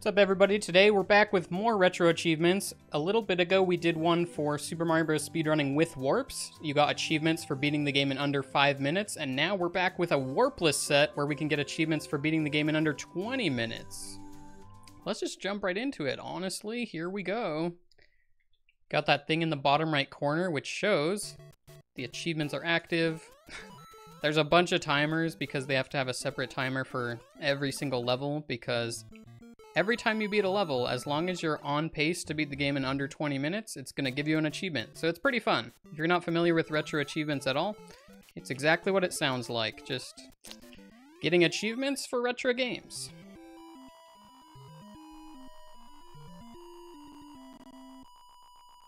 What's up, everybody? Today we're back with more retro achievements. A little bit ago we did one for Super Mario Bros. Speedrunning with warps. You got achievements for beating the game in under 5 minutes, and now we're back with a warpless set where we can get achievements for beating the game in under 20 minutes. Let's just jump right into it. Honestly, here we go. Got that thing in the bottom right corner which shows the achievements are active. There's a bunch of timers because they have to have a separate timer for every single level, because every time you beat a level, as long as you're on pace to beat the game in under 20 minutes, it's going to give you an achievement. So it's pretty fun. If you're not familiar with retro achievements at all, it's exactly what it sounds like. Just getting achievements for retro games.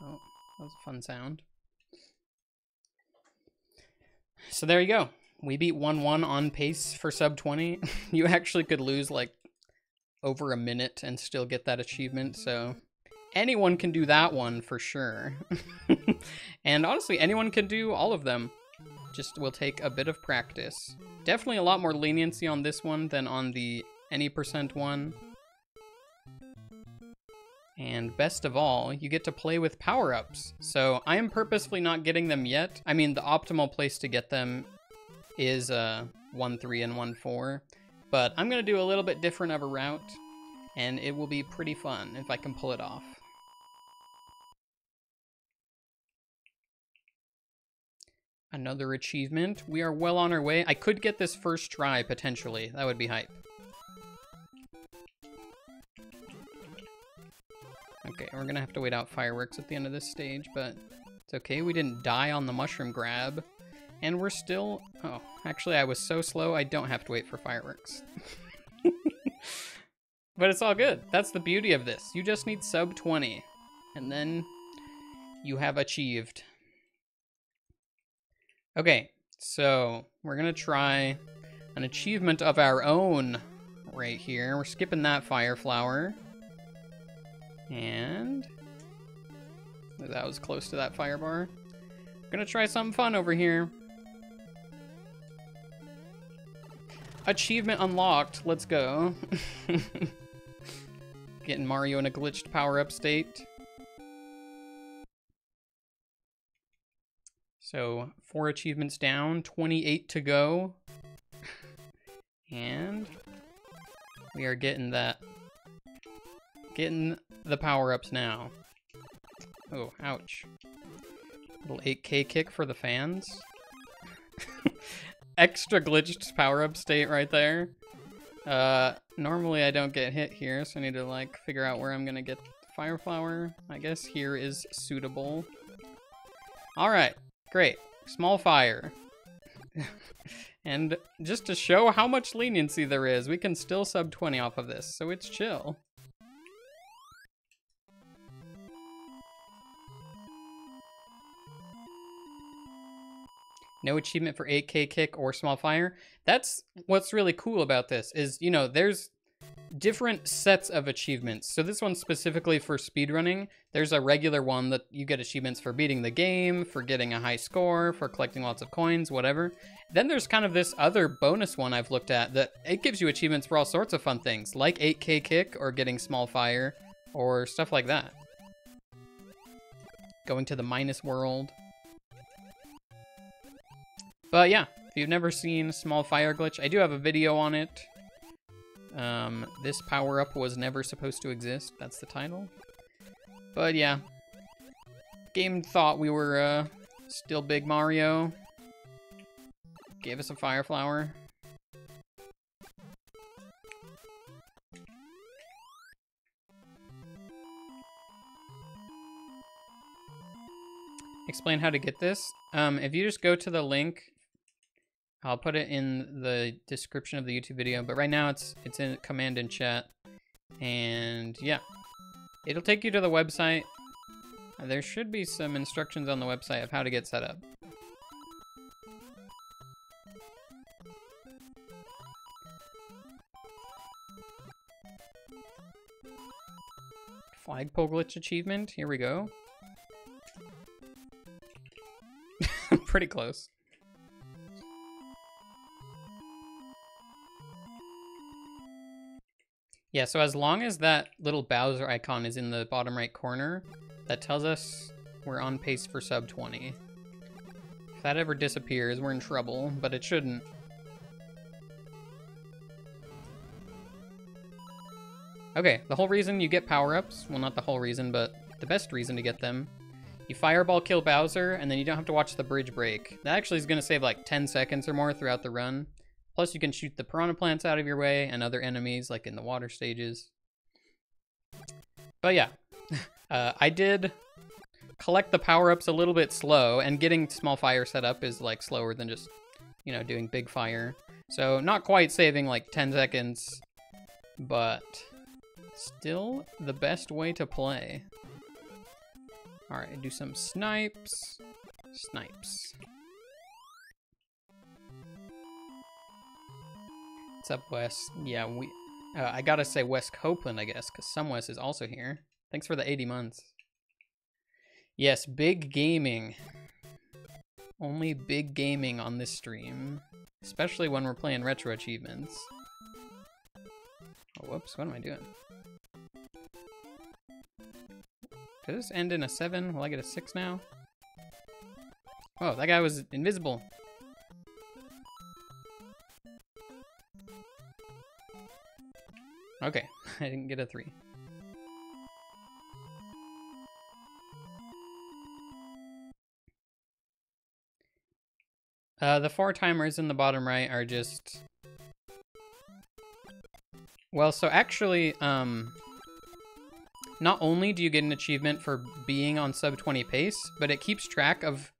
Oh, that was a fun sound. So there you go. We beat 1-1 on pace for sub 20. You actually could lose like over a minute and still get that achievement, so anyone can do that one for sure. And honestly, anyone can do all of them. Just will take a bit of practice. Definitely a lot more leniency on this one than on the any percent one. And best of all, you get to play with power-ups. So I am purposefully not getting them yet. I mean, the optimal place to get them is 1-3 and 1-4. But I'm going to do a little bit different of a route, and it will be pretty fun if I can pull it off. Another achievement. We are well on our way. I could get this first try, potentially. That would be hype. Okay, we're going to have to wait out fireworks at the end of this stage, but it's okay. We didn't die on the mushroom grab. And we're still... Oh, actually, I was so slow, I don't have to wait for fireworks. But it's all good. That's the beauty of this. You just need sub 20. And then you have achieved. Okay, so we're going to try an achievement of our own right here. We're skipping that fire flower. And... that was close to that fire bar. We're going to try something fun over here. Achievement unlocked. Let's go. Getting Mario in a glitched power-up state. So 4 achievements down, 28 to go. And we are getting that. Getting the power-ups now. Oh, ouch. Little 8K kick for the fans. Extra glitched power-up state right there. Normally I don't get hit here, so I need to like figure out where I'm gonna get the fire flower. I guess here is suitable. Alright, great. Small fire. And just to show how much leniency there is, we can still sub 20 off of this, so it's chill. No achievement for 8K kick or small fire. That's what's really cool about this is, you know, there's different sets of achievements. So this one's specifically for speedrunning. There's a regular one that you get achievements for beating the game, for getting a high score, for collecting lots of coins, whatever. Then there's kind of this other bonus one I've looked at that it gives you achievements for all sorts of fun things, like 8K kick or getting small fire or stuff like that. Going to the minus world. But yeah, if you've never seen Small Fire Glitch, I do have a video on it. This power-up was never supposed to exist. That's the title. But yeah. Game thought we were still Big Mario. Gave us a fire flower. Explain how to get this. If you just go to the link, I'll put it in the description of the YouTube video, but right now it's in command in chat. And yeah, it'll take you to the website. There should be some instructions on the website of how to get set up. Flagpole glitch achievement, here we go. Pretty close. Yeah, so as long as that little Bowser icon is in the bottom right corner, that tells us we're on pace for sub 20. If that ever disappears, we're in trouble, but it shouldn't. Okay, the whole reason you get power-ups, well, not the whole reason, but the best reason to get them, you fireball kill Bowser, and then you don't have to watch the bridge break. That actually is going to save like 10 seconds or more throughout the run. Plus, you can shoot the piranha plants out of your way and other enemies, like in the water stages. But yeah, I did collect the power-ups a little bit slow, and getting small fire set up is like slower than just, you know, doing big fire. So not quite saving like 10 seconds, but still the best way to play. All right, do some snipes. Snipes. What's up, Wes? Yeah, I gotta say Wes Copeland, I guess, because some Wes is also here. Thanks for the 80 months. Yes, big gaming. Only big gaming on this stream. Especially when we're playing Retro Achievements. Oh, whoops, what am I doing? Did this end in a 7? Will I get a 6 now? Oh, that guy was invisible. Okay, I didn't get a 3. The 4 timers in the bottom right are just... Well, so actually, not only do you get an achievement for being on sub 20 pace, but it keeps track of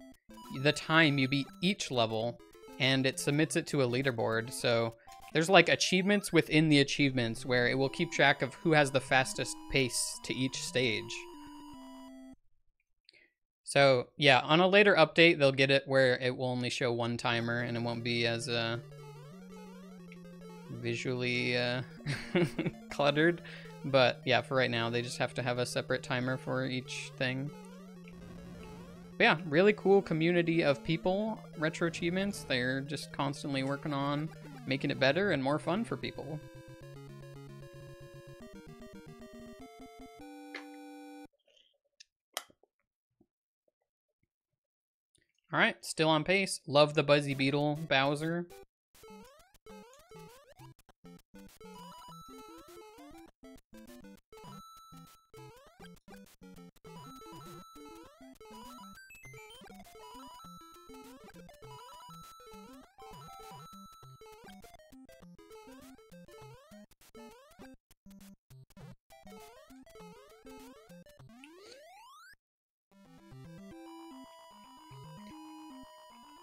the time you beat each level, and it submits it to a leaderboard. So there's like achievements within the achievements where it will keep track of who has the fastest pace to each stage. So yeah, on a later update, they'll get it where it will only show 1 timer and it won't be as visually cluttered. But yeah, for right now, they just have to have a separate timer for each thing. But yeah, really cool community of people, Retro Achievements. They're just constantly working on making it better and more fun for people. All right, still on pace. Love the Buzzy Beetle Bowser.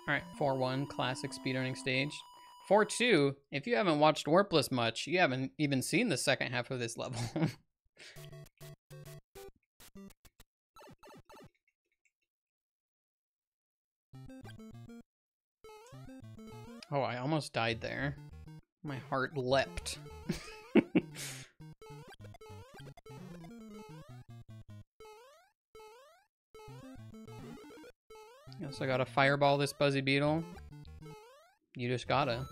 Alright, 4-1, classic speedrunning stage. 4-2, if you haven't watched Warpless much, you haven't even seen the second half of this level. Oh, I almost died there. My heart leapt. You also gotta fireball this Buzzy Beetle. You just gotta.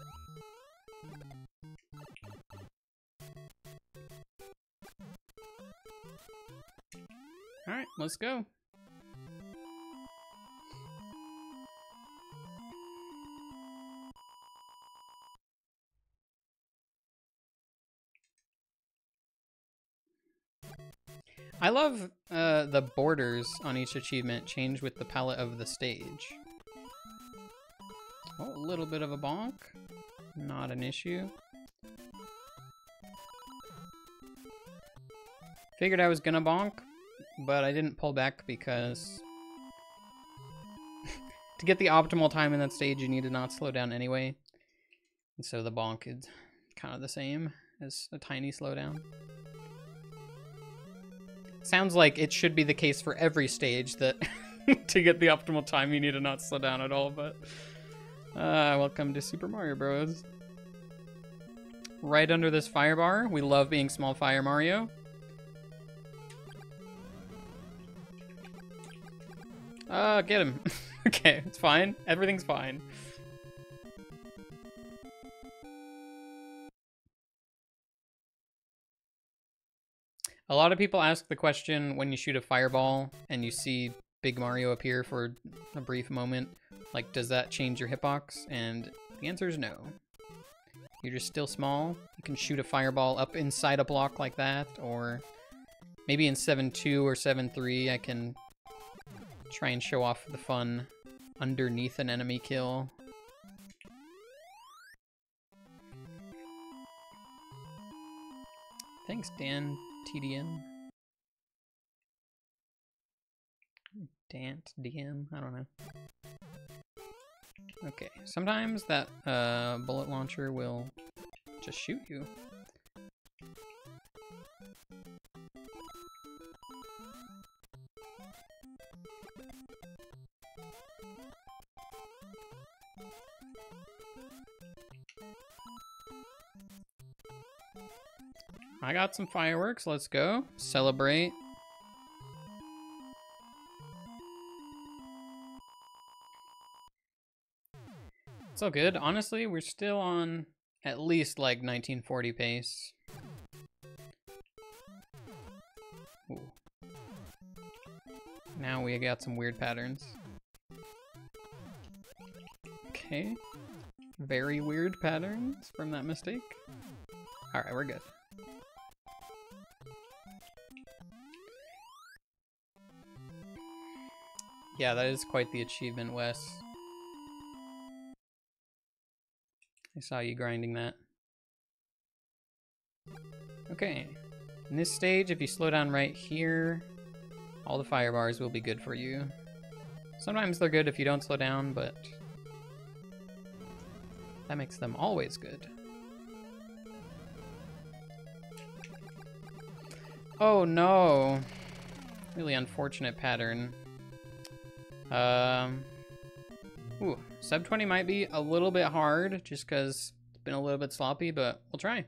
Alright, let's go. I love the borders on each achievement change with the palette of the stage. Oh, a little bit of a bonk. Not an issue. Figured I was gonna bonk, but I didn't pull back because to get the optimal time in that stage, you need to not slow down anyway. And so the bonk is kind of the same as a tiny slowdown. Sounds like it should be the case for every stage that to get the optimal time you need to not slow down at all, but welcome to Super Mario Bros. Right under this fire bar. We love being small fire Mario. Get him. Okay, it's fine. Everything's fine. A lot of people ask the question when you shoot a fireball and you see Big Mario appear for a brief moment, like, does that change your hitbox? And the answer is no. You're just still small. You can shoot a fireball up inside a block like that, or maybe in 7-2 or 7-3 I can try and show off the fun underneath an enemy kill. Thanks, Dan TDM. Dant DM, I don't know. Okay, sometimes that bullet launcher will just shoot you. I got some fireworks, let's go. Celebrate. It's all good. Honestly, we're still on at least like 1940 pace. Ooh. Now we got some weird patterns. Okay. Very weird patterns from that mistake. Alright, we're good. Yeah, that is quite the achievement, Wes. I saw you grinding that. Okay. In this stage, if you slow down right here, all the fire bars will be good for you. Sometimes they're good if you don't slow down, but that makes them always good. Oh no! Really unfortunate pattern. Ooh, sub 20 might be a little bit hard just because it's been a little bit sloppy, but we'll try.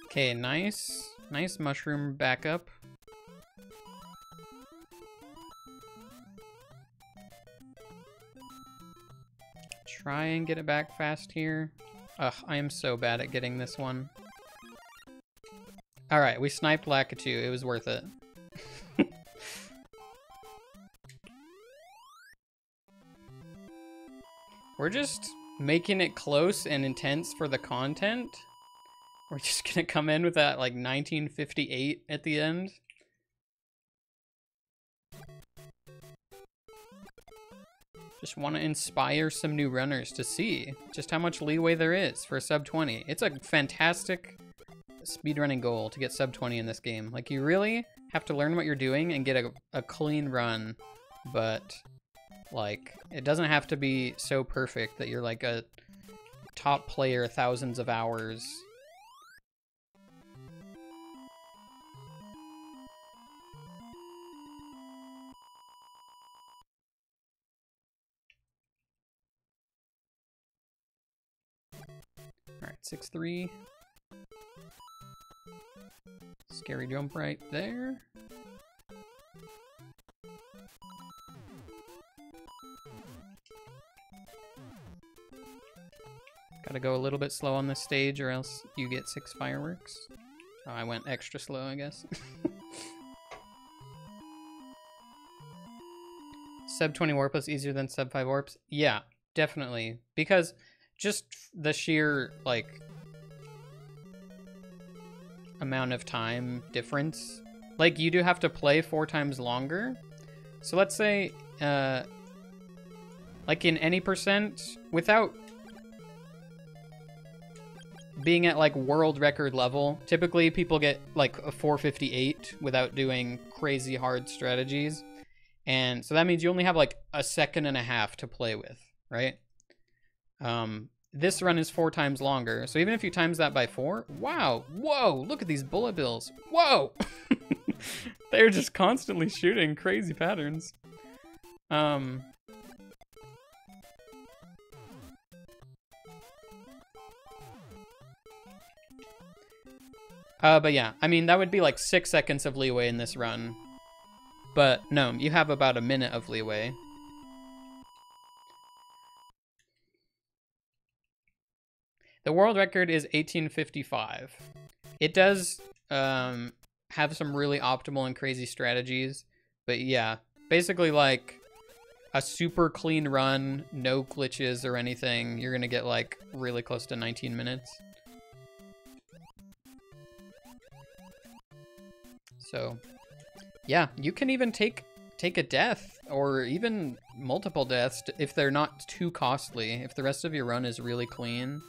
Okay, nice. Nice mushroom backup. Try and get it back fast here. Ugh, I am so bad at getting this one. Alright, we sniped Lakitu. It was worth it. We're just making it close and intense for the content. We're just gonna come in with that, like, 1958 at the end. Just want to inspire some new runners to see just how much leeway there is for sub 20. It's a fantastic speedrunning goal to get sub 20 in this game. Like, you really have to learn what you're doing and get a clean run, but, like, it doesn't have to be so perfect that you're, like, a top player thousands of hours. Alright, 6-3. Scary jump right there. Gotta go a little bit slow on this stage or else you get 6 fireworks. Oh, I went extra slow, I guess. Sub 20 Warpless easier than sub 5 Warps? Yeah, definitely. Because just the sheer, like, amount of time difference. Like, you do have to play 4 times longer. So let's say, like, in any percent, without being at, like, world record level, typically people get, like, a 458 without doing crazy hard strategies. And so that means you only have, like, a second and a half to play with, right? This run is 4 times longer, so even if you times that by 4, wow, whoa, look at these bullet bills, whoa! They're just constantly shooting crazy patterns. But yeah, I mean, that would be like 6 seconds of leeway in this run. But no, you have about a minute of leeway. The world record is 1855. It does have some really optimal and crazy strategies, but yeah, basically like a super clean run, no glitches or anything, you're gonna get like really close to 19 minutes. So yeah, you can even take a death or even multiple deaths if they're not too costly, if the rest of your run is really clean.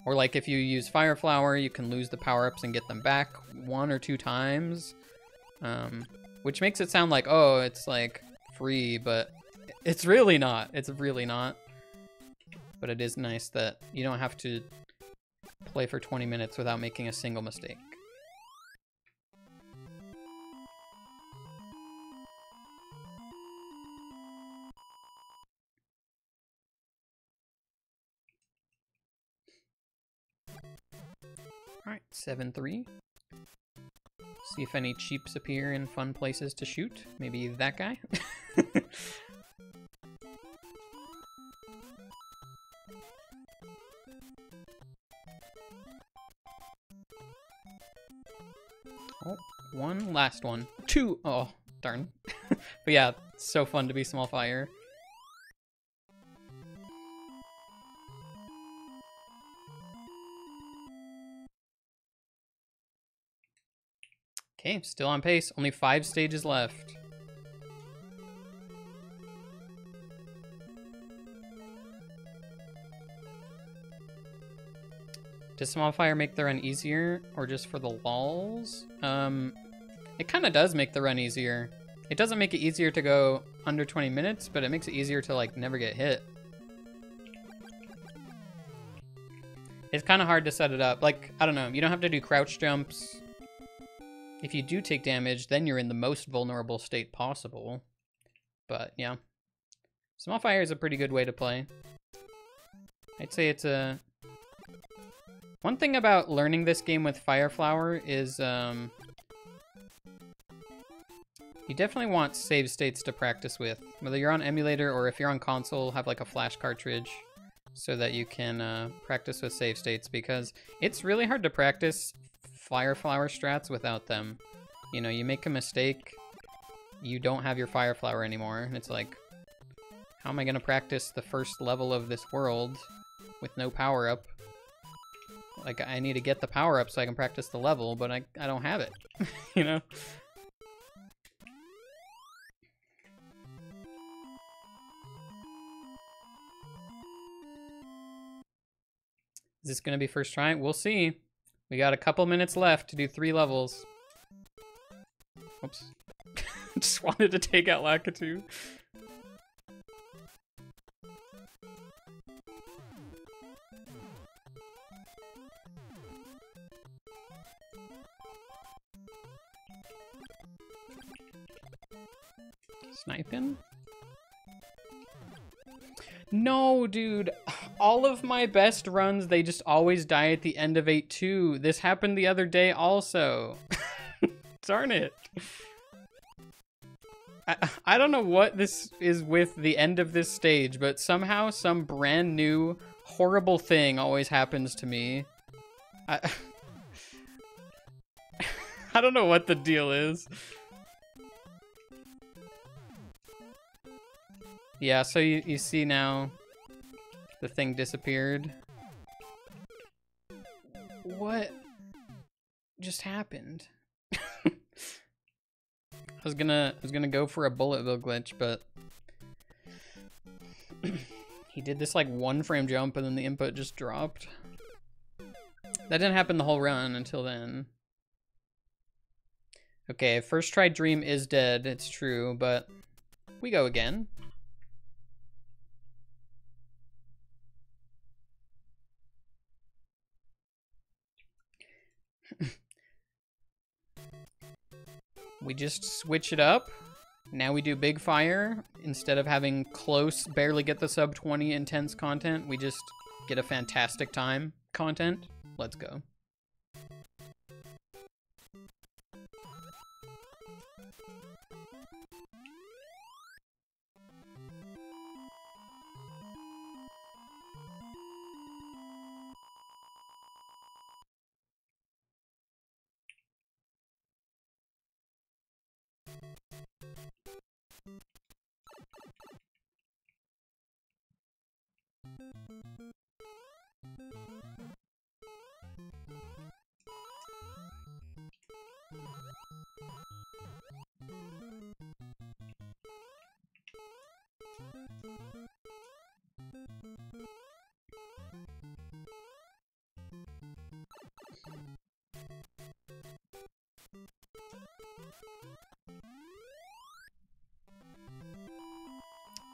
Or like if you use Fire Flower, you can lose the power-ups and get them back 1 or 2 times. Which makes it sound like, oh, it's like free, but it's really not. It's really not. But it is nice that you don't have to play for 20 minutes without making a single mistake. Alright, 7-3. See if any cheeps appear in fun places to shoot. Maybe that guy? Oh, one, last one. 2! Oh, darn. But yeah, it's so fun to be small fire. Okay, still on pace. Only 5 stages left. Does small fire make the run easier, or just for the lulls? It kind of does make the run easier. It doesn't make it easier to go under 20 minutes, but it makes it easier to like never get hit. It's kind of hard to set it up. Like, I don't know, you don't have to do crouch jumps. If you do take damage, then you're in the most vulnerable state possible. But yeah, small fire is a pretty good way to play. I'd say it's a... One thing about learning this game with Fire Flower is you definitely want save states to practice with. Whether you're on emulator or if you're on console, have like a flash cartridge so that you can practice with save states, because it's really hard to practice Fire Flower strats without them. You know, you make a mistake, you don't have your Fire Flower anymore, and it's like, how am I gonna practice the first level of this world with no power-up? Like, I need to get the power-up so I can practice the level, but I don't have it, you know? Is this gonna be first try? We'll see. We got a couple minutes left to do 3 levels. Oops. Just wanted to take out Lakitu. Sniping? No, dude. All of my best runs, they just always die at the end of 8-2. This happened the other day also. Darn it. I don't know what this is with the end of this stage, but somehow some brand new horrible thing always happens to me. I don't know what the deal is. Yeah, so you see now the thing disappeared. What just happened? I was gonna go for a bullet bill glitch, but he did this like 1 frame jump and then the input just dropped. That didn't happen the whole run until then. Okay, first try dream is dead, it's true, but we go again. We just switch it up. Now we do big fire. Instead of having close, barely get the sub 20 intense content, we just get a fantastic time content. Let's go.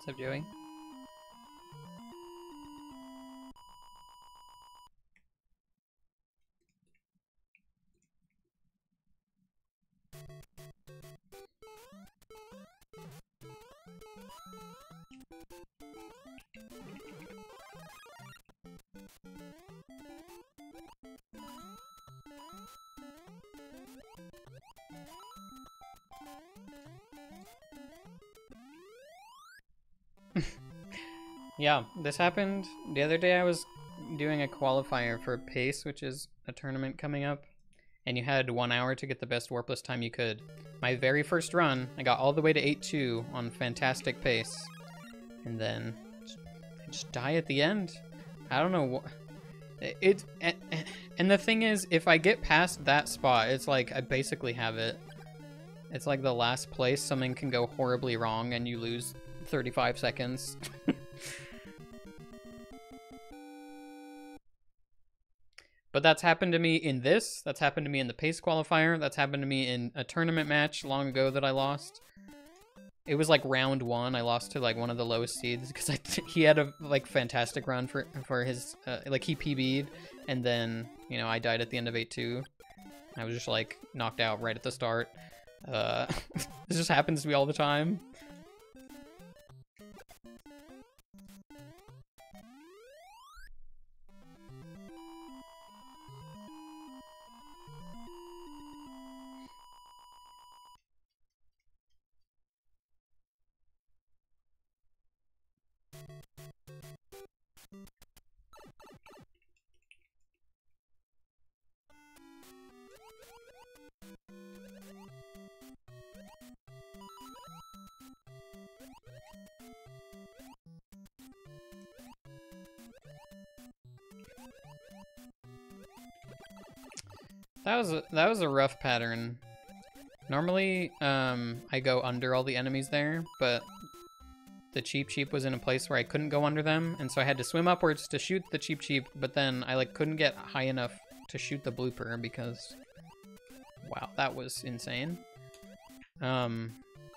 What's up, Joey? Yeah, this happened the other day. I was doing a qualifier for PACE, which is a tournament coming up, and you had 1 hour to get the best Warpless time you could. My very first run, I got all the way to 8.2 on fantastic pace, and then I just die at the end. I don't know what... And the thing is, if I get past that spot, it's like I basically have it. It's like the last place. Something can go horribly wrong and you lose 35 seconds. But that's happened to me in this. That's happened to me in the pace qualifier. That's happened to me in a tournament match long ago that I lost. It was like round 1. I lost to like one of the lowest seeds because he had a like fantastic run for his like he PB'd, and then you know I died at the end of 8-2. I was just like knocked out right at the start. This just happens to me all the time. That was a rough pattern. Normally, I go under all the enemies there, but the Cheep was in a place where I couldn't go under them, and so I had to swim upwards to shoot the Cheep, but then I like couldn't get high enough to shoot the blooper because, wow, that was insane. The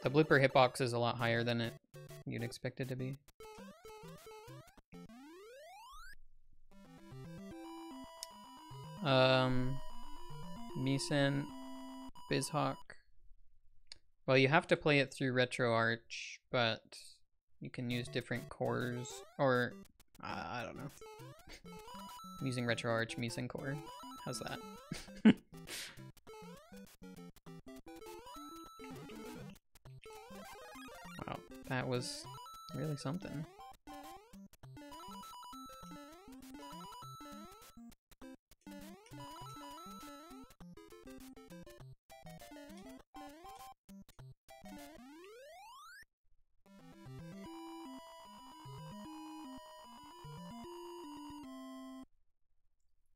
blooper hitbox is a lot higher than you'd expect it to be. Misen, BizHawk. Well, you have to play it through RetroArch, but you can use different cores, or I don't know. I'm using RetroArch Misen core. How's that? Wow, that was really something.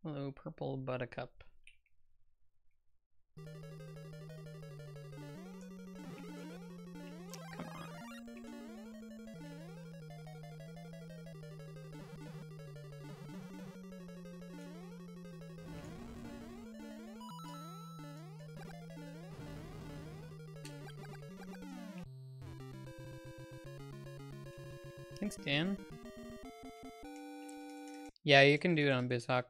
Hello, Purple Buttercup. Come on. Thanks, Dan. Yeah, you can do it on BizHawk.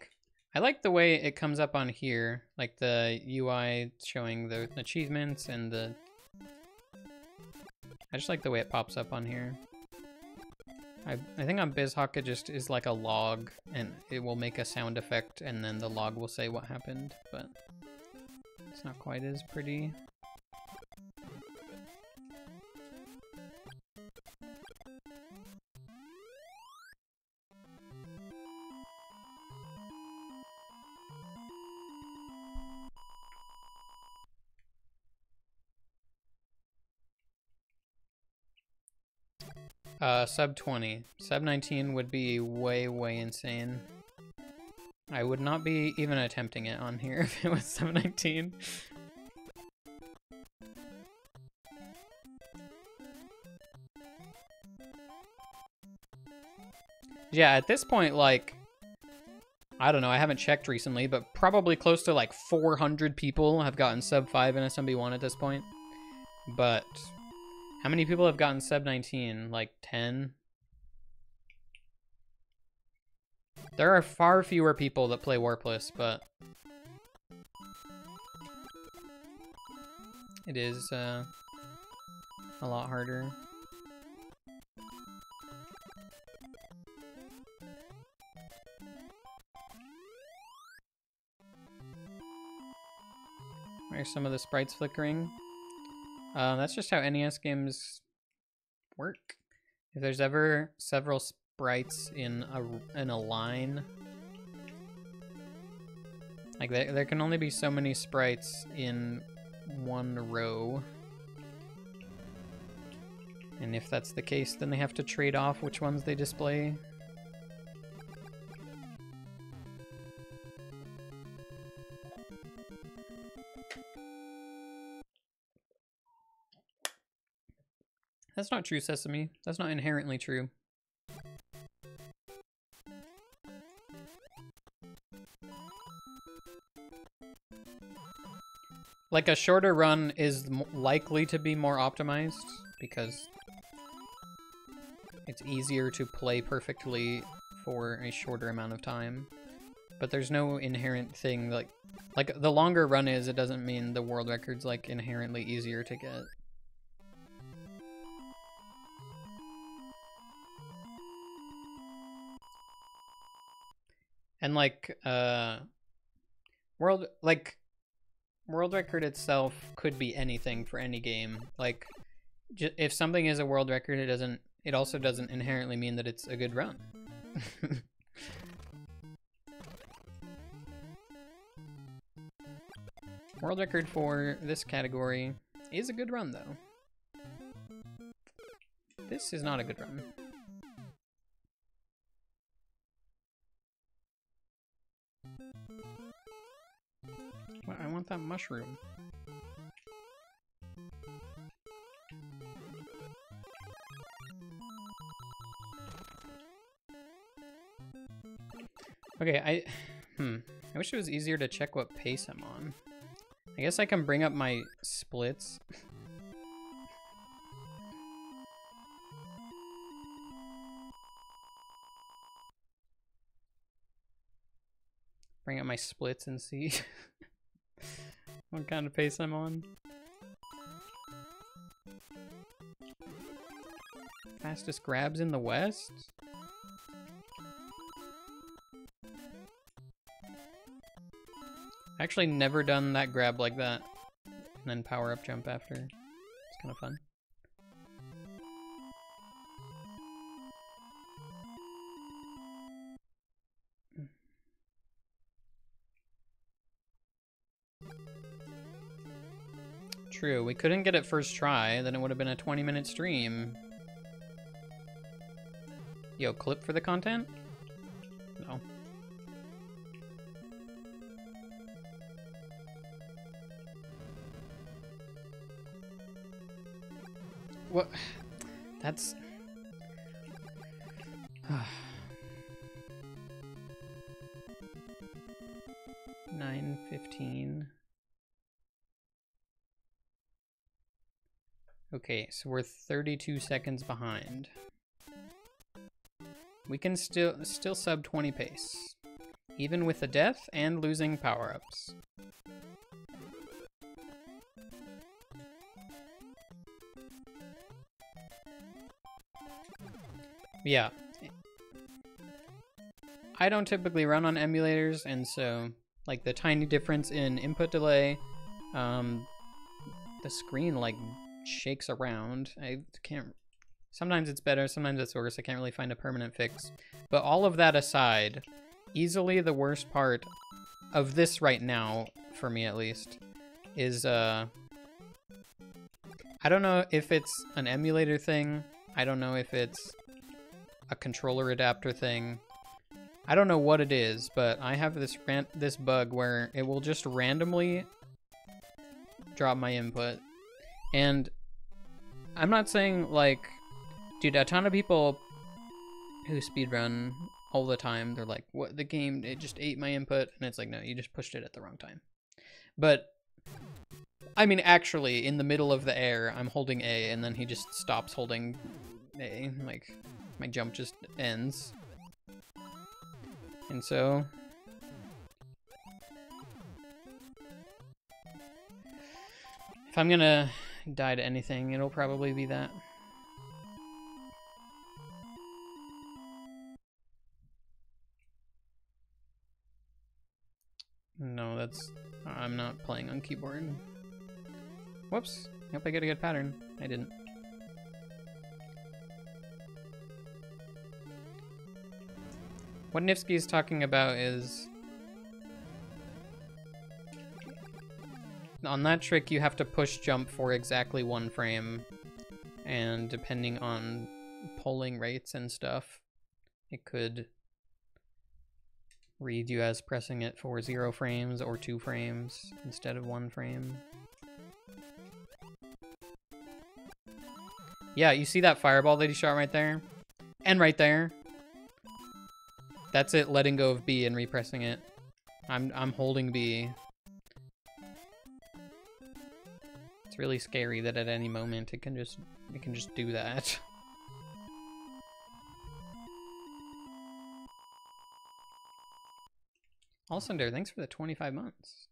I like the way it comes up on here, like the UI showing the achievements and the... I just like the way it pops up on here. I think on BizHawk it just is like a log, and it will make a sound effect, and then the log will say what happened, but it's not quite as pretty. Sub 20. Sub 19 would be way, way insane. I would not be even attempting it on here if it was sub 19. Yeah, at this point, like, I don't know, I haven't checked recently, but probably close to like 400 people have gotten sub 5 in SMB1 at this point. But how many people have gotten sub 19? Like 10? There are far fewer people that play Warpless, but it is a lot harder. There's some of the sprites flickering. That's just how NES games work. If there's ever several sprites in a line, like there can only be so many sprites in one row. And if that's the case, then they have to trade off which ones they display. That's not true, Sesame. That's not inherently true. Like, a shorter run is likely to be more optimized because it's easier to play perfectly for a shorter amount of time. But there's no inherent thing, like the longer run is, it doesn't mean the world record's like inherently easier to get. And like world record itself could be anything for any game. Like, if something is a world record, it also doesn't inherently mean that it's a good run. World record for this category is a good run, though. This is not a good run. I want that mushroom. Okay, I wish it was easier to check what pace I'm on. I guess I can bring up my splits. Bring up my splits and see what kind of pace I'm on. Fastest grabs in the West? Actually never done that grab like that. And then power up jump after. It's kind of fun. True, we couldn't get it first try, then it would have been a 20-minute stream. Yo, clip for the content? No. What? That's... 9:15. Okay, so we're 32 seconds behind. We can still sub 20 pace, even with the death and losing power-ups. Yeah. I don't typically run on emulators, and so, like, the tiny difference in input delay, the screen, like, shakes around. I can't... Sometimes it's better, sometimes it's worse. I can't really find a permanent fix. But all of that aside, easily the worst part of this right now, for me at least, is, I don't know if it's an emulator thing I don't know if it's a controller adapter thing. I don't know what it is, but I have this bug where it will just randomly drop my input. And I'm not saying, like, dude, a ton of people who speedrun all the time, they're like, what, the game, it just ate my input. And it's like, no, you just pushed it at the wrong time. But I mean, actually, in the middle of the air, I'm holding A, and then he just stops holding A. Like, my jump just ends. And so... if I'm gonna die to anything, it'll probably be that. No, that's... I'm not playing on keyboard. Whoops. Hope I get a good pattern. I didn't. What Nifsky is talking about is... on that trick, you have to push jump for exactly 1 frame. And depending on polling rates and stuff, it could read you as pressing it for 0 frames or 2 frames instead of 1 frame. Yeah, you see that fireball that he shot right there? And right there? That's it letting go of B and repressing it. I'm holding B. It's really scary that at any moment it can just do that. Alcindor, thanks for the 25 months.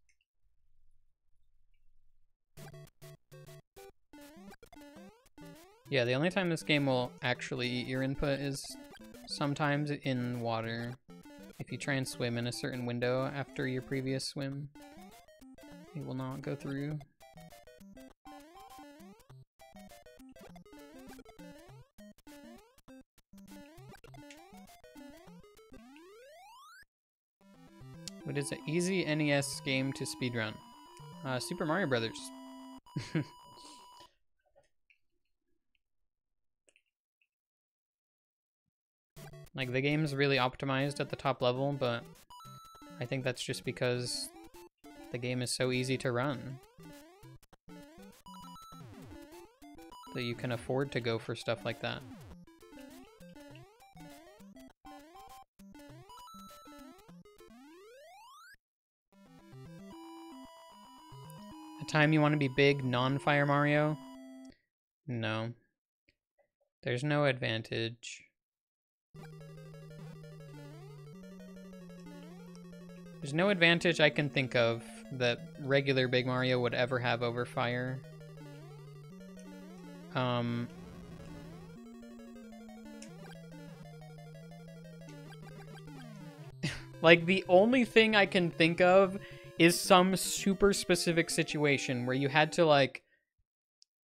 Yeah, the only time this game will actually eat your input is sometimes in water. If you try and swim in a certain window after your previous swim, it will not go through. What is an easy NES game to speedrun? Super Mario Brothers. Like, the game's really optimized at the top level, but I think that's just because the game is so easy to run that you can afford to go for stuff like that. A time you want to be big, non-Fire Mario? No. There's no advantage. There's no advantage I can think of that regular Big Mario would ever have over Fire. Like, the only thing I can think of is some super specific situation where you had to, like,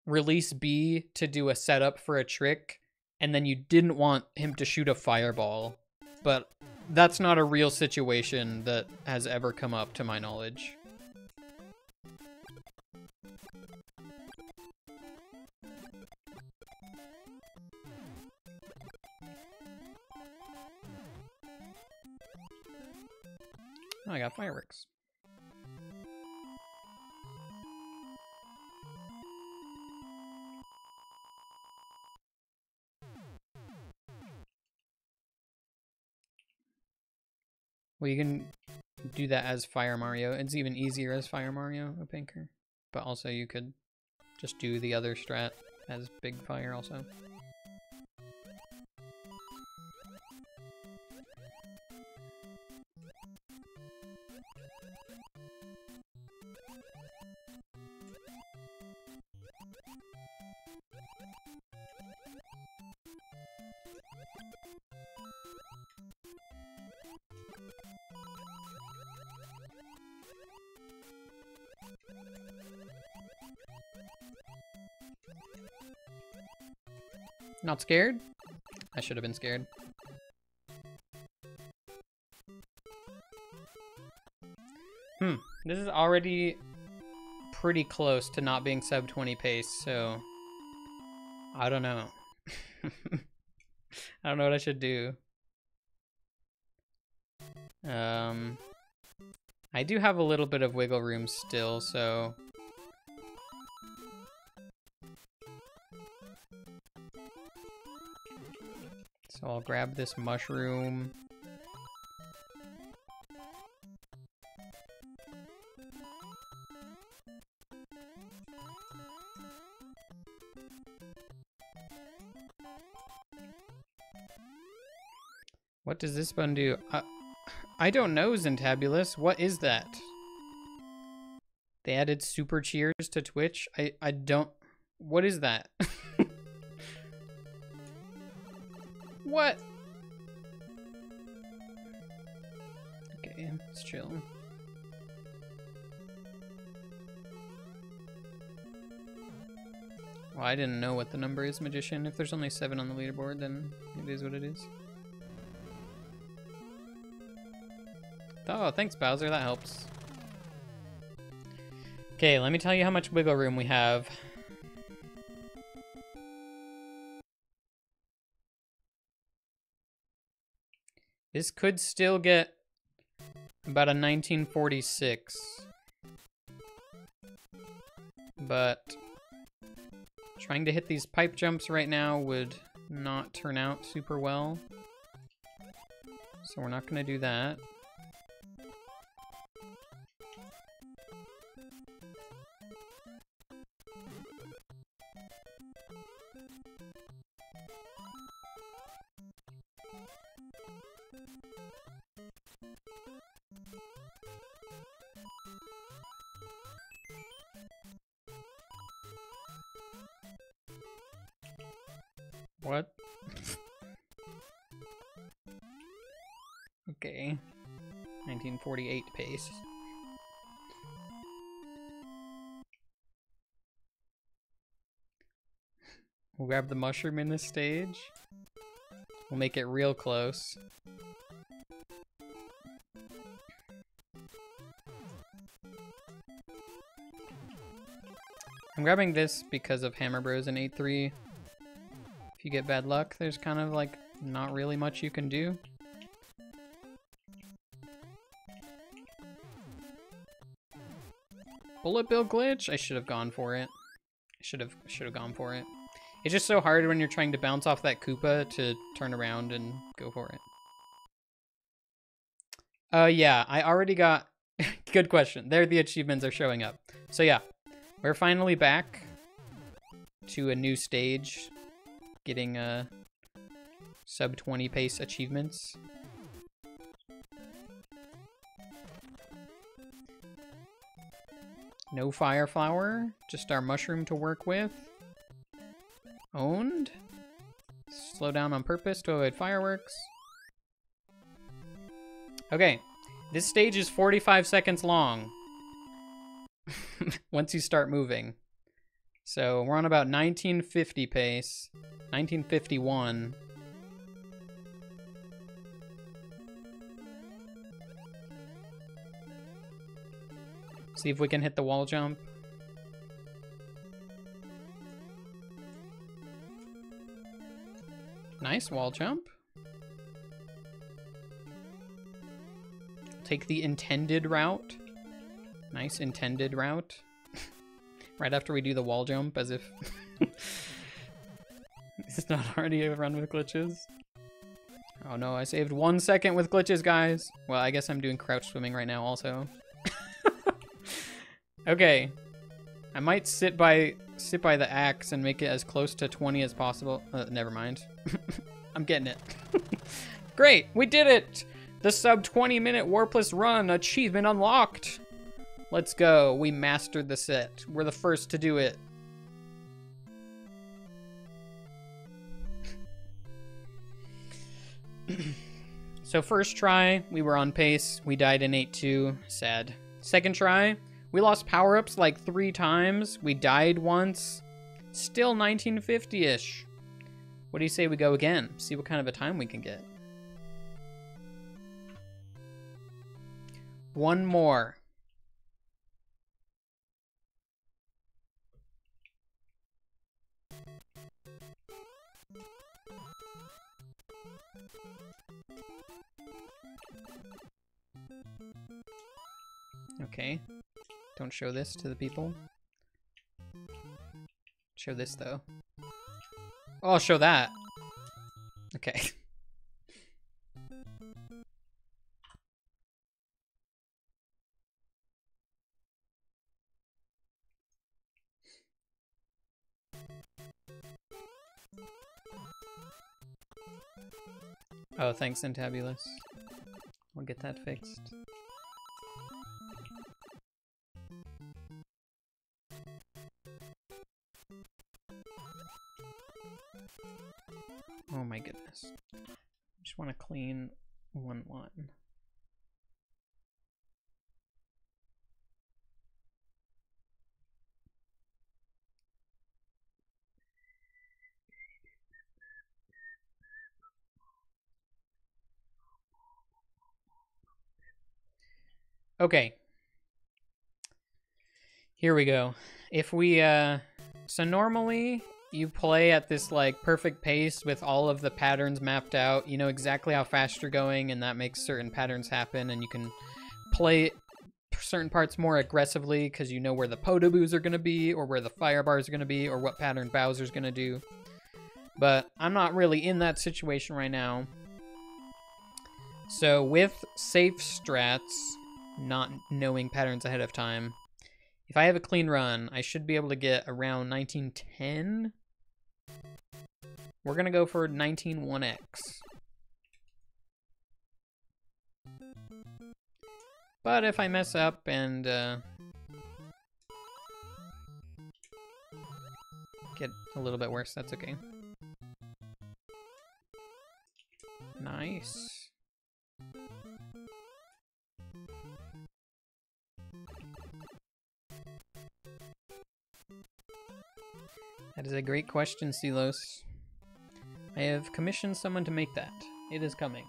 release B to do a setup for a trick, and then you didn't want him to shoot a fireball. But that's not a real situation that has ever come up to my knowledge. Oh, I got fireworks. Well, you can do that as Fire Mario. It's even easier as Fire Mario, a pinker. But also you could just do the other strat as Big Fire also. Not scared? I should have been scared. This is already pretty close to not being sub 20 pace, so I don't know. I don't know what I should do. I do have a little bit of wiggle room still, so... So I'll grab this mushroom. What does this button do? I don't know, Zentabulous. What is that? They added super cheers to Twitch? I don't... What is that? What? Okay, let's chill. Well, I didn't know what the number is, Magician. If there's only 7 on the leaderboard, then it is what it is. Oh, thanks, Bowser. That helps. Okay, let me tell you how much wiggle room we have. This could still get about a 1946. But trying to hit these pipe jumps right now would not turn out super well. So we're not going to do that. What? Okay. 1948 pace. We'll grab the mushroom in this stage. We'll make it real close. I'm grabbing this because of Hammer Bros in 8-3. If you get bad luck, there's kind of like not really much you can do. Bullet bill glitch? I should have gone for it. I should have gone for it. It's just so hard when you're trying to bounce off that Koopa to turn around and go for it. Yeah, I already got... Good question. There the achievements are showing up. So yeah, we're finally back to a new stage. Getting sub 20 pace achievements. No fire flower, just our mushroom to work with. Owned. Slow down on purpose to avoid fireworks. Okay, this stage is 45 seconds long. Once you start moving. So we're on about 1950 pace. 1951. See if we can hit the wall jump. Nice wall jump. Take the intended route. Nice intended route. Right after we do the wall jump, as if it's not already a run with glitches. Oh no, I saved 1 second with glitches, guys. Well, I guess I'm doing crouch swimming right now also. Okay. I might sit by the axe and make it as close to 20 as possible. Never mind. I'm getting it. Great, we did it! The sub 20-minute Warpless run achievement unlocked. Let's go. We mastered the set. We're the first to do it. So first try, we were on pace. We died in 8-2. Sad. Second try, we lost power-ups like 3 times. We died once. Still 1950-ish. What do you say we go again? See what kind of a time we can get. One more. Okay. Don't show this to the people. Show this, though. Oh, I'll show that. Okay. Oh, thanks, Intabulous. We'll get that fixed. Oh my goodness. I just want to clean 1-1. Okay. Here we go. If we, so normally you play at this, like, perfect pace with all of the patterns mapped out. You know exactly how fast you're going, and that makes certain patterns happen, and you can play certain parts more aggressively because you know where the Podoboos are going to be, or where the fire bars are going to be, or what pattern Bowser's going to do. But I'm not really in that situation right now. So with safe strats, not knowing patterns ahead of time, if I have a clean run, I should be able to get around 1910. We're going to go for 191X. But if I mess up and get a little bit worse, that's okay. Nice. That is a great question, Silos. I have commissioned someone to make that. It is coming.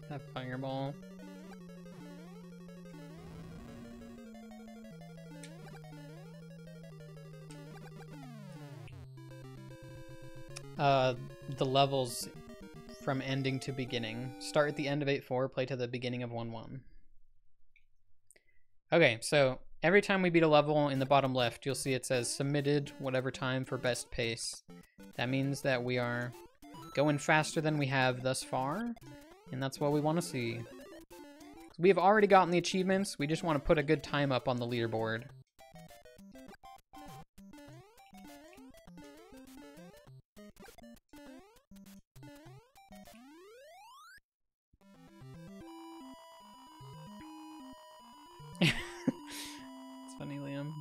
That fireball. The levels from ending to beginning. Start at the end of 8-4, play to the beginning of 1-1. Okay, so every time we beat a level in the bottom left, you'll see it says submitted whatever time for best pace. That means that we are going faster than we have thus far, and that's what we want to see. We have already gotten the achievements, we just want to put a good time up on the leaderboard. It's funny, Liam.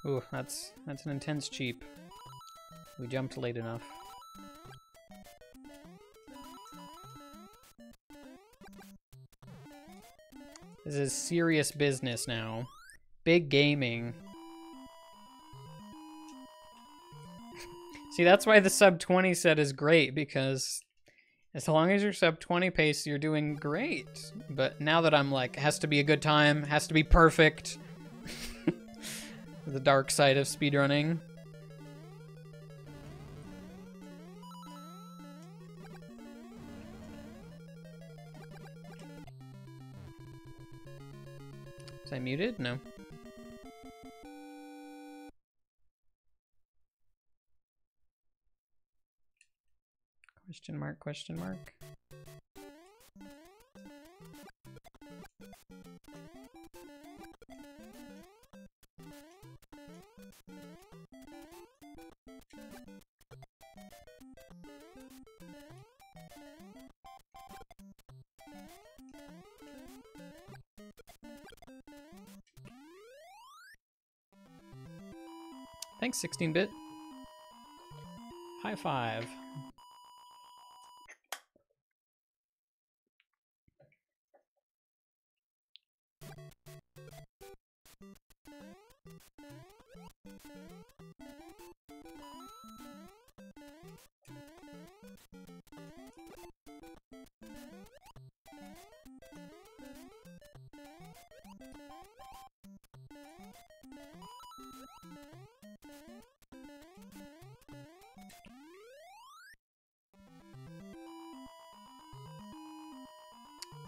Ooh, that's an intense cheap. We jumped late enough. This is serious business now. Big gaming. See, that's why the sub 20 set is great, because as long as you're sub 20 pace, you're doing great. But now that I'm like, has to be a good time, has to be perfect. The dark side of speedrunning. Was I muted? No. Question mark, question mark. Thanks, 16-bit. High five.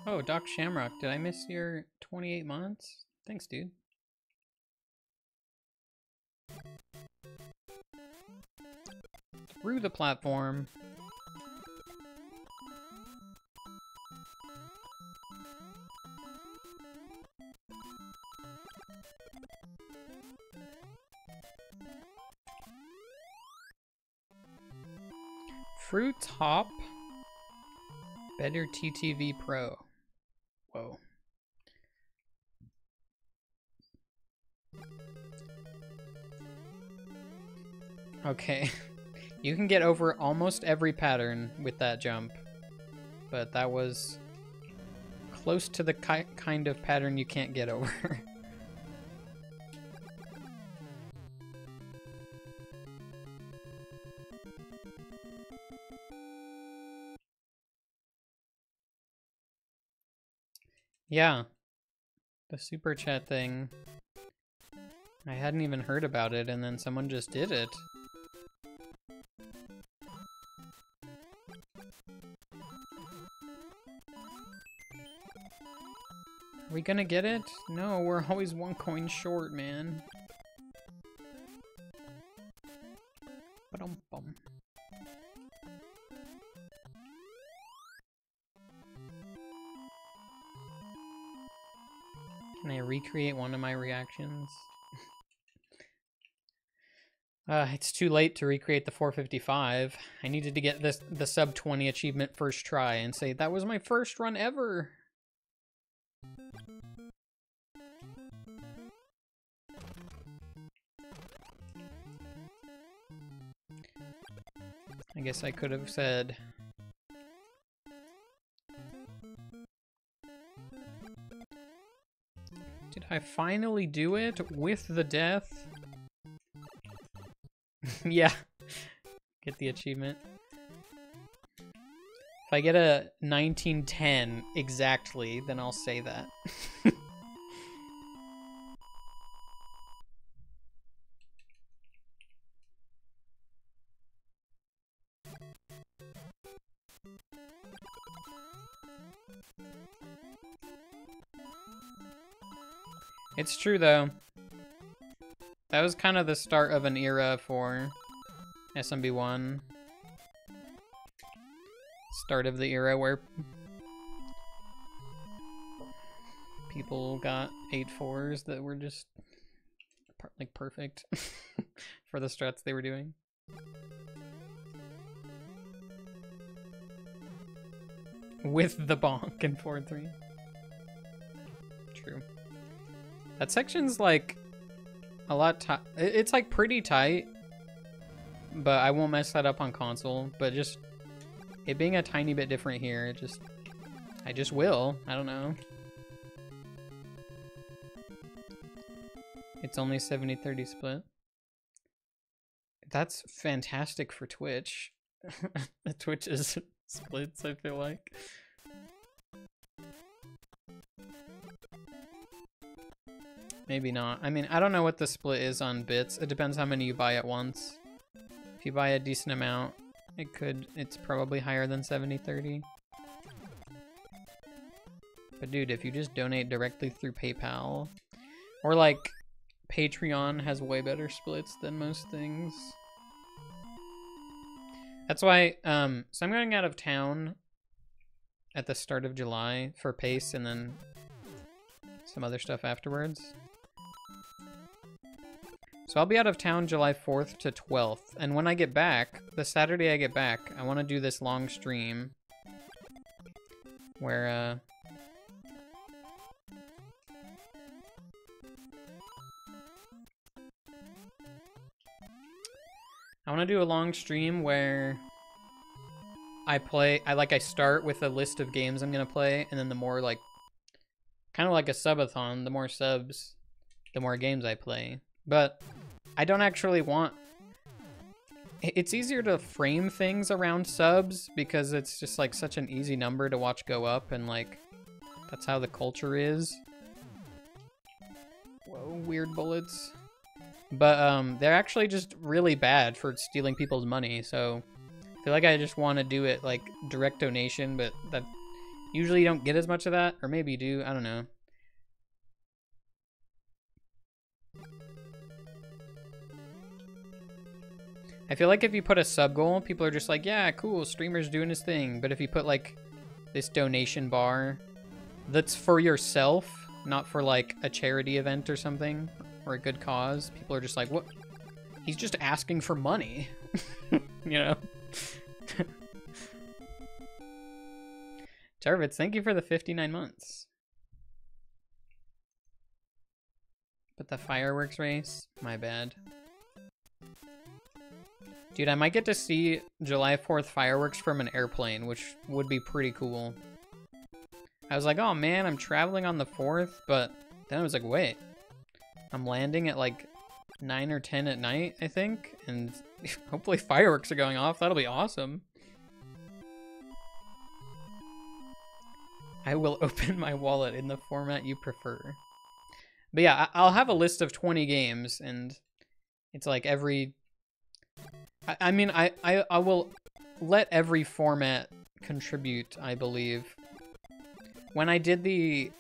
Oh, Doc Shamrock, did I miss your 28 months? Thanks, dude. Through the platform. Fruit Top. Better TTV Pro. Whoa. Okay. You can get over almost every pattern with that jump, but that was close to the kind of pattern you can't get over. Yeah, the super chat thing. I hadn't even heard about it, and then someone just did it. Are we gonna get it? No, we're always one coin short, man. Ba-dum-bum. Can I recreate one of my reactions? It's too late to recreate the 455. I needed to get the sub 20 achievement first try and say, that was my first run ever! I guess I could have said... Did I finally do it with the death? Yeah. Get the achievement. If I get a 1910 exactly, then I'll say that. It's true, though. That was kind of the start of an era for SMB1. Start of the era where people got 8-4s that were just like perfect for the strats they were doing. With the bonk in 4-3. True. That section's like a lot tight. It's like pretty tight, but I won't mess that up on console. But just it being a tiny bit different here, I just will. I don't know. It's only 70-30 split. That's fantastic for Twitch. Twitch is splits, I feel like. Maybe not. I mean, I don't know what the split is on bits. It depends how many you buy at once. If you buy a decent amount, it's probably higher than 70-30. But dude, if you just donate directly through PayPal, or like Patreon has way better splits than most things. That's why, so I'm going out of town at the start of July for PACE and then some other stuff afterwards. So I'll be out of town July 4th to 12th. And when I get back, the Saturday I get back, I want to do this long stream where, I want to do a long stream where I start with a list of games I'm going to play, and then the more like, kind of like a subathon, the more subs, the more games I play. But I don't actually want, it's easier to frame things around subs because it's just like such an easy number to watch go up, and like, that's how the culture is. Whoa, weird bullets. But they're actually just really bad for stealing people's money, so I feel like I just want to do it like direct donation, but that usually you don't get as much of that, or maybe you do, I don't know. I feel like if you put a sub goal, people are just like, yeah, cool, streamer's doing his thing. But if you put like this donation bar that's for yourself, not for like a charity event or something, or a good cause, people are just like, what? He's just asking for money, you know? Jarvis, thank you for the 59 months. But the fireworks race, my bad. Dude, I might get to see July 4th fireworks from an airplane, which would be pretty cool. I was like, oh man, I'm traveling on the 4th, but then I was like, wait. I'm landing at like 9 or 10 at night, I think, and hopefully fireworks are going off. That'll be awesome. I will open my wallet in the format you prefer. But yeah, I'll have a list of 20 games, and it's like every... I mean, I will let every format contribute, I believe. When I did the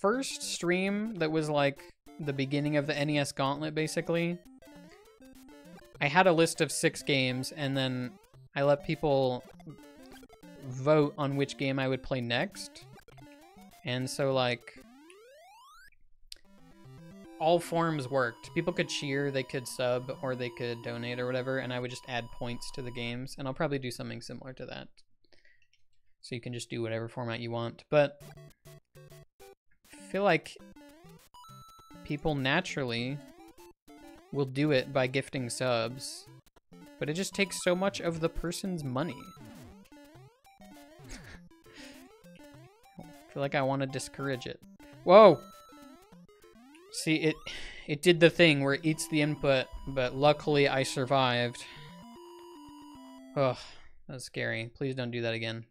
first stream that was like the beginning of the NES Gauntlet, basically, I had a list of 6 games, and then I let people vote on which game I would play next. And so, like, all forms worked. People could cheer, they could sub, or they could donate or whatever, and I would just add points to the games, and I'll probably do something similar to that. So you can just do whatever format you want. But I feel like people naturally will do it by gifting subs, but it just takes so much of the person's money. I feel like I want to discourage it. Whoa! See, it did the thing where it eats the input, but luckily I survived. Ugh, that was scary. Please don't do that again.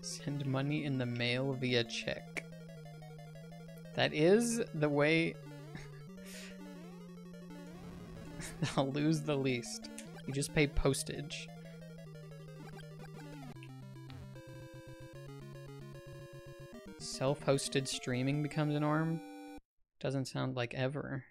Send money in the mail via check. That is the way I'll lose the least. You just pay postage. Self-hosted streaming becomes a norm? Doesn't sound like ever.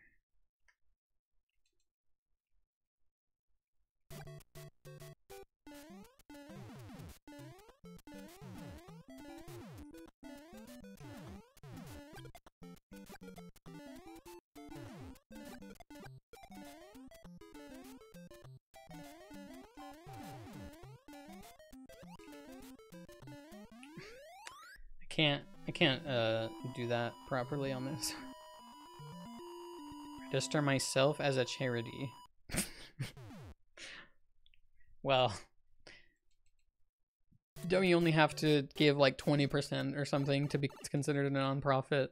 I can't do that properly on this. Register myself as a charity. Well, don't you only have to give like 20% or something to be considered a nonprofit?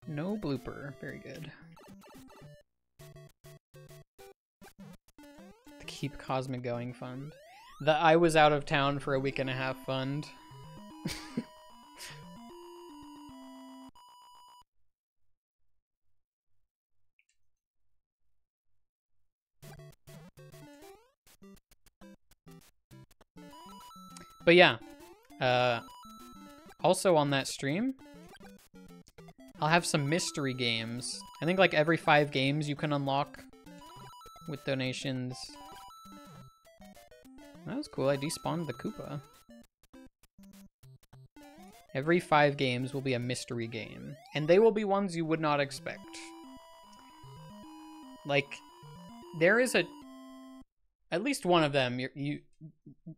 No blooper. Very good. The Keep Cosmic Going fund. The I was out of town for a week and a half fund. But yeah, also on that stream, I'll have some mystery games. I think like every 5 games you can unlock with donations. That was cool. I despawned the Koopa. Every 5 games will be a mystery game, and they will be ones you would not expect. Like, there is at least one of them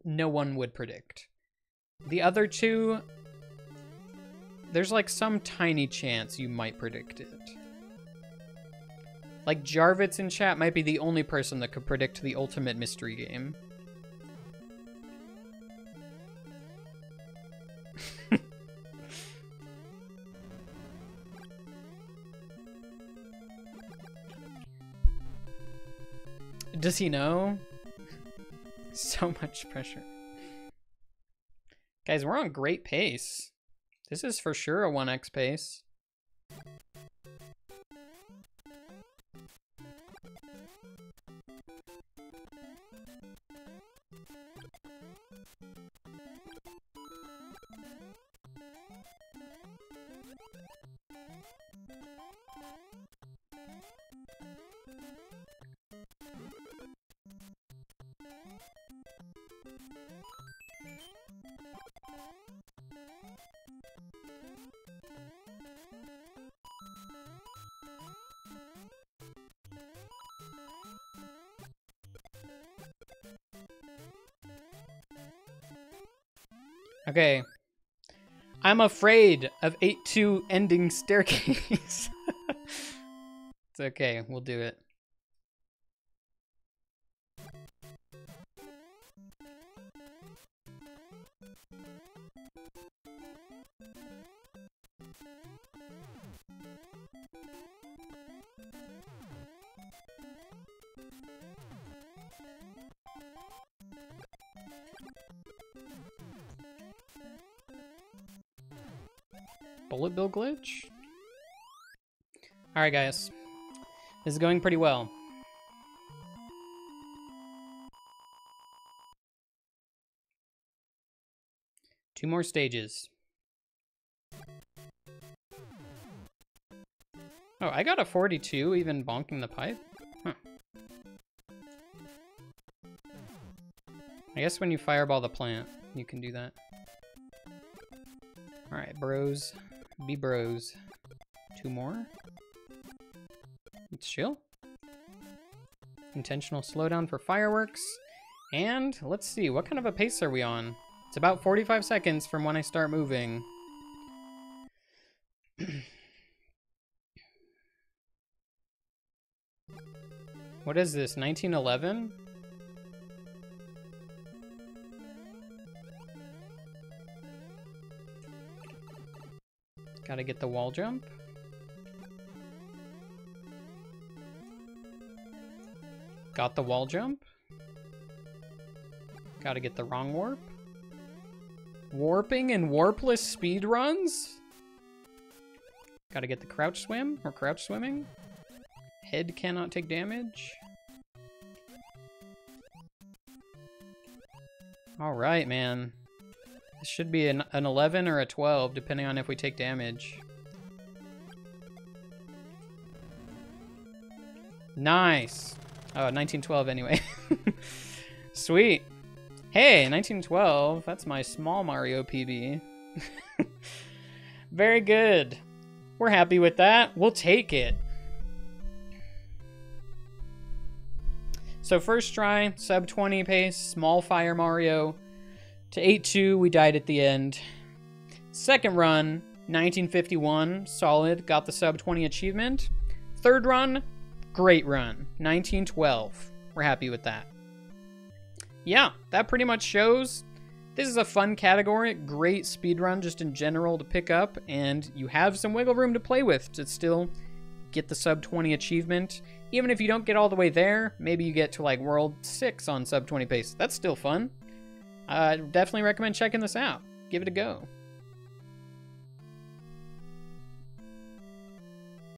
no one would predict. The other 2, there's like some tiny chance you might predict it. Like Jarvitz in chat might be the only person that could predict the ultimate mystery game. Does he know? So much pressure. Guys, we're on great pace. This is for sure a 1x pace. Okay. I'm afraid of 8-2 ending staircase. It's okay, we'll do it. Bullet bill glitch? Alright guys, this is going pretty well. Two more stages. Oh, I got a 42 even bonking the pipe? Huh. I guess when you fireball the plant, you can do that. Alright, bros. Be bros. 2 more. Let's chill. Intentional slowdown for fireworks. And let's see, what kind of a pace are we on? It's about 45 seconds from when I start moving. What is this, 1911? Gotta get the wall jump. Got the wall jump. Gotta get the wrong warp. Warping and warpless speed runs. Gotta get the crouch swim or crouch swimming. Head cannot take damage. All right, man. This should be an 11 or a 12, depending on if we take damage. Nice. Oh, 1912 anyway. Sweet. Hey, 1912. That's my small Mario PB. Very good. We're happy with that. We'll take it. So first try, sub 20 pace, small fire Mario. To 8-2, we died at the end. Second run, 1951, solid, got the sub 20 achievement. Third run, great run, 1912. We're happy with that. Yeah, that pretty much shows this is a fun category, great speedrun just in general to pick up, and you have some wiggle room to play with to still get the sub 20 achievement. Even if you don't get all the way there, maybe you get to like World 6 on sub 20 pace. That's still fun. Definitely recommend checking this out. Give it a go.